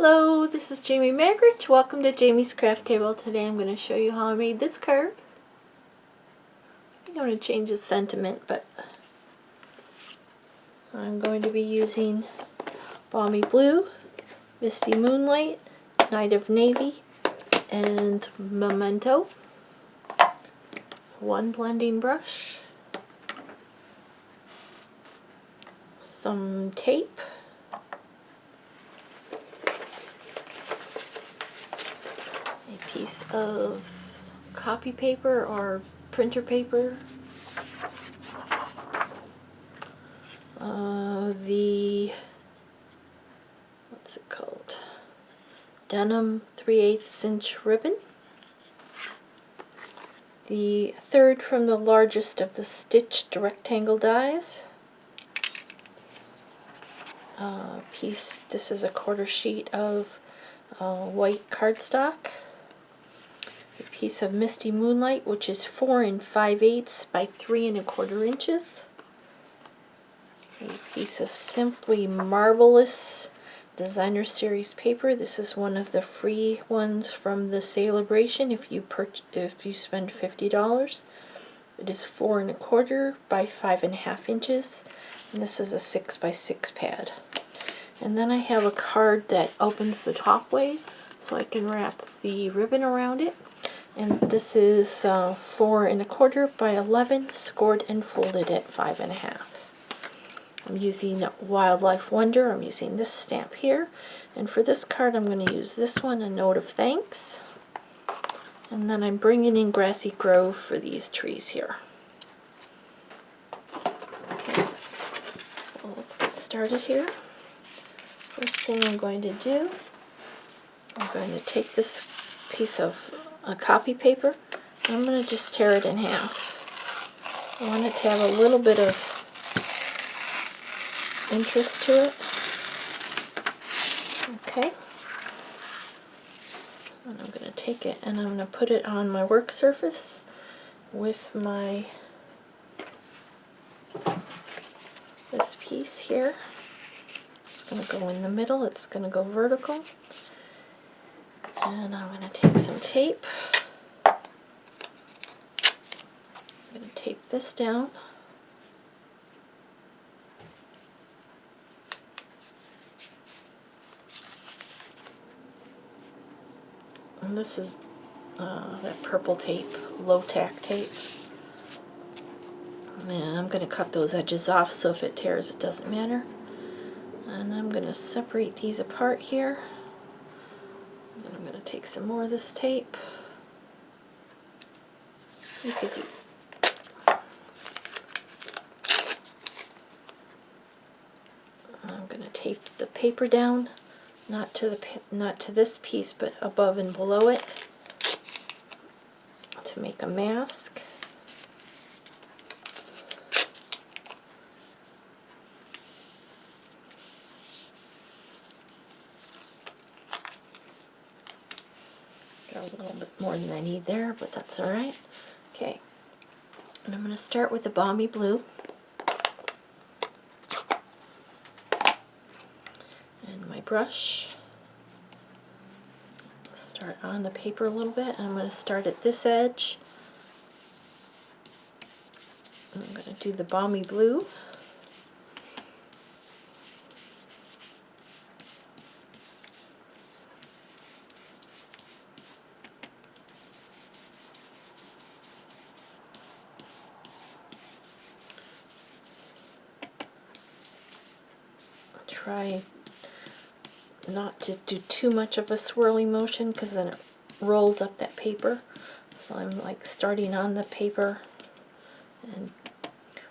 Hello, this is Jamie Magritte. Welcome to Jamie's Craft Table. Today I'm going to show you how I made this card. I'm going to change the sentiment, but I'm going to be using Balmy Blue, Misty Moonlight, Night of Navy, and Memento. One blending brush, some tape, a piece of copy paper or printer paper, what's it called? Denim 3/8 inch ribbon. The third from the largest of the stitched rectangle dies. This is a quarter sheet of white cardstock. A piece of Misty Moonlight, which is 4 5/8 by 3 1/4 inches. A piece of Simply Marvelous Designer Series paper. This is one of the free ones from the celebration if you spend $50. It is 4 1/4 by 5 1/2 inches, and this is a 6 by 6 pad. And then I have a card that opens the top way, so I can wrap the ribbon around it. And this is 4 1/4 by 11, scored and folded at 5 1/2. I'm using Wildlife Wonder. I'm using this stamp here. And for this card, I'm going to use this one, A Note of Thanks. And then I'm bringing in Grassy Grove for these trees here. Okay, so let's get started here. First thing I'm going to do, I'm going to take this piece of copy paper, and I'm going to just tear it in half. I want it to have a little bit of interest to it. Okay. And I'm going to take it and I'm going to put it on my work surface with this piece here. It's going to go in the middle. It's going to go vertical. And I'm going to take some tape. I'm going to tape this down. And this is that purple tape, low tack tape. And I'm going to cut those edges off so if it tears it doesn't matter. And I'm going to separate these apart here. And I'm going to take some more of this tape. I'm going to tape the paper down, not to this piece, but above and below it, to make a mask. Got a little bit more than I need there, but that's alright. Okay, and I'm going to start with the Balmy Blue. And my brush. Start on the paper a little bit, and I'm going to start at this edge. And I'm going to do the Balmy Blue. Try not to do too much of a swirly motion because then it rolls up that paper. So I'm like starting on the paper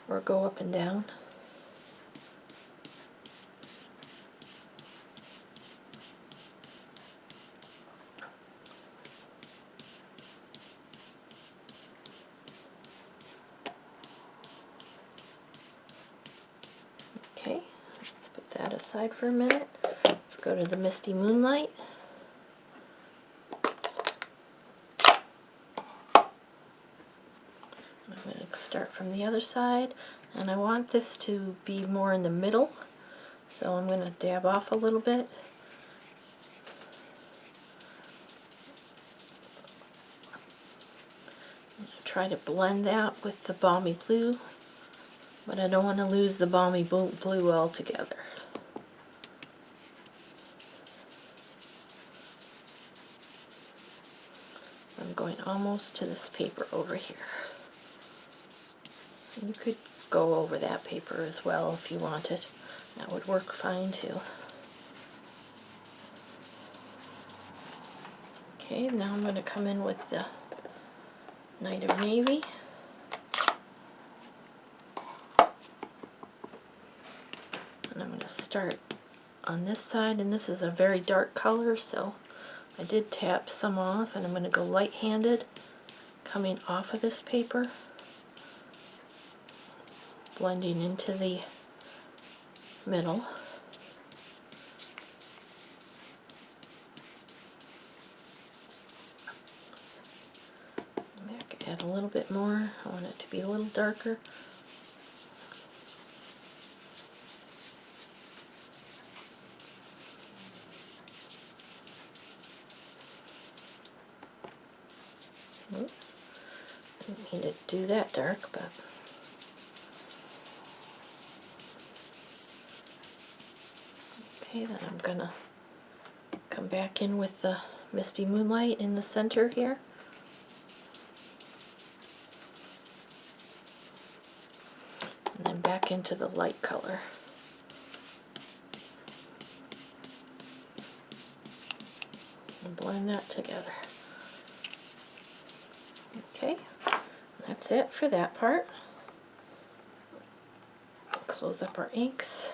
or go up and down. Okay, let's put that aside for a minute. Let's go to the Misty Moonlight. I'm going to start from the other side, and I want this to be more in the middle, so I'm going to dab off a little bit try to blend that with the Balmy blue, but I don't want to lose the Balmy blue altogether. So I'm going almost to this paper over here. And you could go over that paper as well if you wanted. That would work fine too. Okay, now I'm going to come in with the Night of Navy. And I'm going to start on this side, and this is a very dark color, so I did tap some off, and I'm going to go light-handed coming off of this paper, blending into the middle. Maybe I could add a little bit more. I want it to be a little darker. Oops, didn't mean to do that dark, but okay, then I'm gonna come back in with the Misty Moonlight in the center here. And then back into the light color. And blend that together. Okay, that's it for that part. Close up our inks.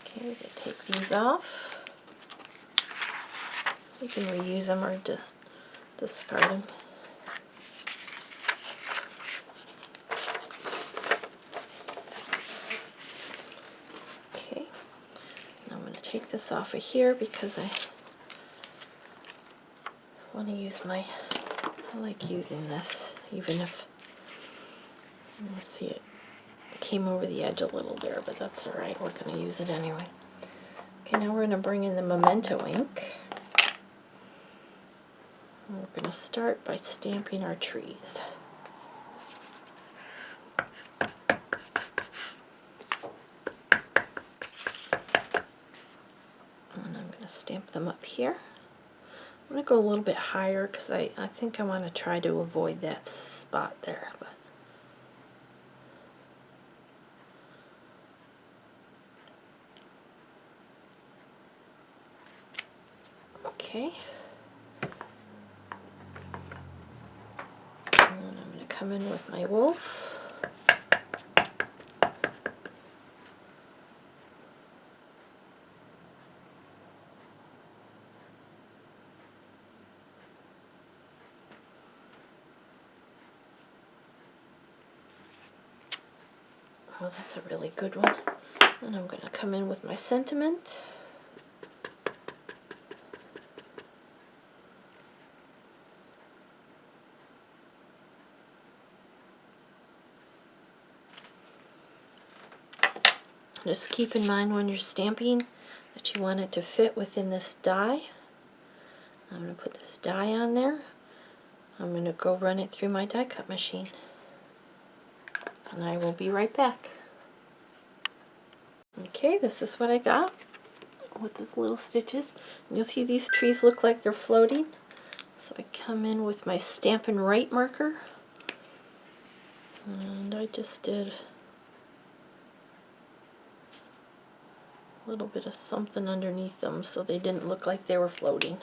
Okay, we're going to take these off. You can reuse them or discard them. Okay, now I'm going to take this off of here because I want to use I like using this, even if, let's see, it came over the edge a little there, but that's alright, we're going to use it anyway. Okay, now we're going to bring in the Memento ink. And we're going to start by stamping our trees. And I'm going to stamp them up here. I'm going to go a little bit higher because I think I want to try to avoid that spot there. But okay. And then I'm going to come in with my wolf. Oh, that's a really good one. Then I'm going to come in with my sentiment. Just keep in mind when you're stamping that you want it to fit within this die. I'm going to put this die on there. I'm going to go run it through my die cut machine. And I will be right back. Okay, this is what I got with these little stitches. And you'll see these trees look like they're floating. So I come in with my Stampin' Right marker. And I just did a little bit of something underneath them so they didn't look like they were floating.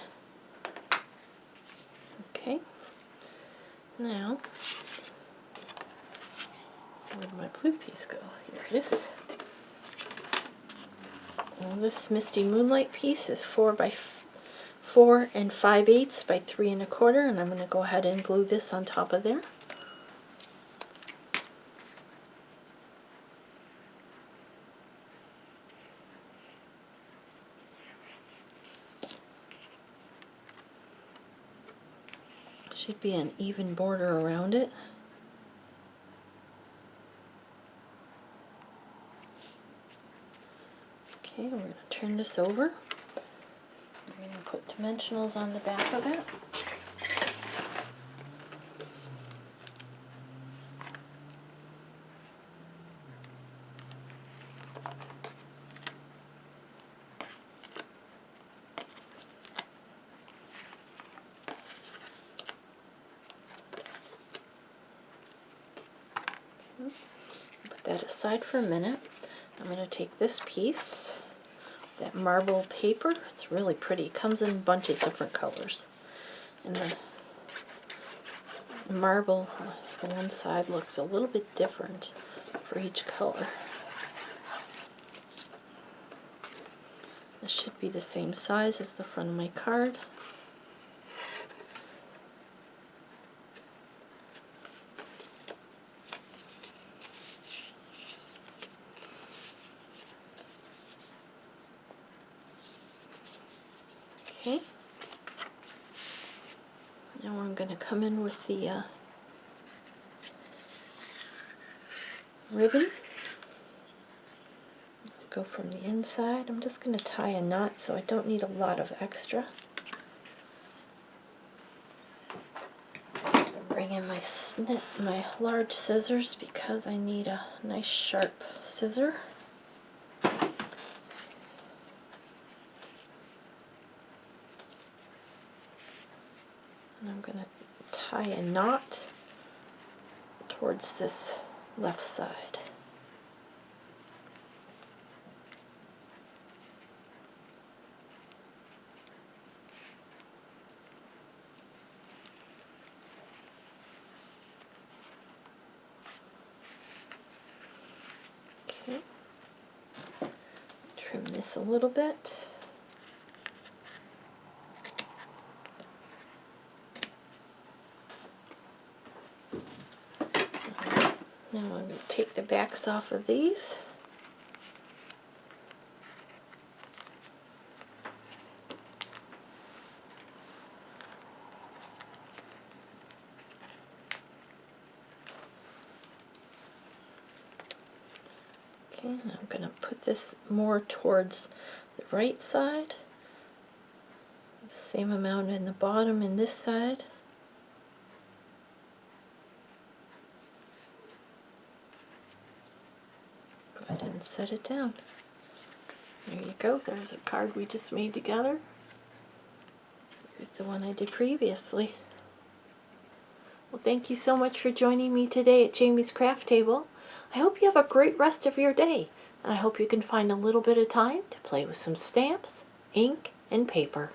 Okay, now, where did my blue piece go? Here it is. Well, this Misty Moonlight piece is 4 5/8 by 3 1/4, and I'm going to go ahead and glue this on top of there. Should be an even border around it. Okay, we're going to turn this over. We're going to put dimensionals on the back of it. Put that aside for a minute. I'm going to take this piece, that marble paper. It's really pretty. It comes in a bunch of different colors. And the marble on one side looks a little bit different for each color. This should be the same size as the front of my card. Okay. Now I'm going to come in with the ribbon. Go from the inside. I'm just going to tie a knot so I don't need a lot of extra. Bring in my large scissors because I need a nice sharp scissor. And I'm going to tie a knot towards this left side. Okay. Trim this a little bit. Now I'm going to take the backs off of these. Okay, and I'm going to put this more towards the right side. Same amount in the bottom and this side. Go ahead and set it down. There you go, there's a card we just made together. Here's the one I did previously. Well, thank you so much for joining me today at Jamie's Craft Table. I hope you have a great rest of your day, and I hope you can find a little bit of time to play with some stamps, ink, and paper.